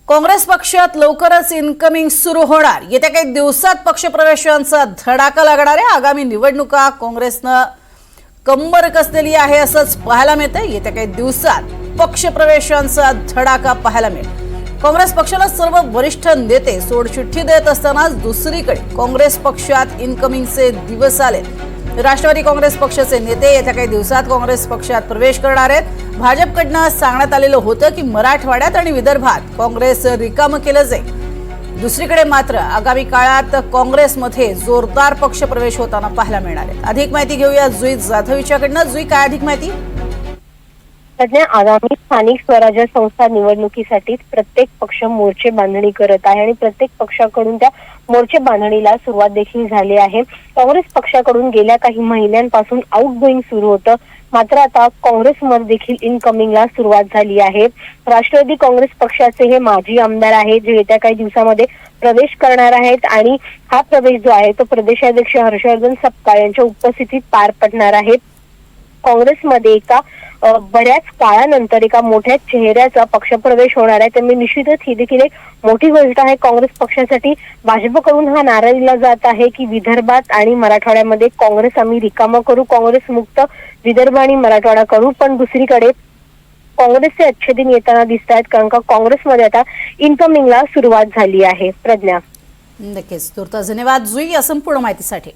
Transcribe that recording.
काँग्रेस पक्षात लवकरच इनकमिंग सुरू होणार। येत्या काही दिवसात पक्षप्रवेशांचा धडाका लागणार आहे। आगामी निवडणुका काँग्रेसनं कंबर कसलेली आहे असंच पाहायला मिळतंय। येत्या काही दिवसात पक्षप्रवेशांचा धडाका पाहायला मिळेल। काँग्रेस पक्षाला सर्व वरिष्ठ नेते सोडचिठ्ठी देत असतानाच दुसरीकडे काँग्रेस पक्षात इनकमिंगचे दिवस आले। राष्ट्रवादी काँग्रेस पक्षाचे नेते येत्या काही दिवसात काँग्रेस पक्षात प्रवेश करणार आहेत। भाजपकडनं सांगण्यात आलेलं होतं की मराठवाड्यात आणि विदर्भात काँग्रेस रिकामं केलं जाईल। दुसरीकडे मात्र आगामी काळात काँग्रेसमध्ये जोरदार पक्षप्रवेश होताना पाहायला मिळणार आहे। अधिक माहिती घेऊया जुई जाधव यांच्याकडनं। जुई, काय अधिक माहिती? सध्या आगामी स्थानिक स्वराज्य संस्था निवडणुकीसाठी प्रत्येक पक्ष मोर्चे बांधणी करत आहे आणि प्रत्येक पक्षाकडून त्या मोर्चे बांधणीला सुरुवात देखील झाली आहे। काँग्रेस पक्षाकडून गेल्या काही महिन्यांपासून आउटगोईंग सुरू होतं, मात्र आता काँग्रेसमध्ये देखील इनकमिंगला सुरुवात झाली आहे। राष्ट्रवादी काँग्रेस पक्षाचे हे माजी आमदार आहेत जे येत्या काही दिवसामध्ये प्रवेश करणार आहेत आणि हा प्रवेश जो आहे तो प्रदेशाध्यक्ष हर्षवर्धन सपकाळ यांच्या उपस्थितीत पार पडणार आहे। काँग्रेसमध्ये एका बऱ्याच काळानंतर एका मोठ्या चेहऱ्याचा पक्षप्रवेश होणार आहे, त्यामुळे निश्चितच ही देखील एक मोठी गोष्ट आहे काँग्रेस पक्षासाठी। भाजपकडून हा नारा दिला जात आहे की विदर्भात आणि मराठवाड्यामध्ये काँग्रेस आम्ही रिकामं करू, काँग्रेस मुक्त विदर्भ आणि मराठवाडा करू। पण दुसरीकडे काँग्रेसचे अच्छे दिन येताना दिसत आहेत, कारण का काँग्रेसमध्ये आता इनकमिंगला सुरुवात झाली आहे। प्रज्ञा, नक्कीच तुर्तास धन्यवाद जुई या संपूर्ण माहितीसाठी।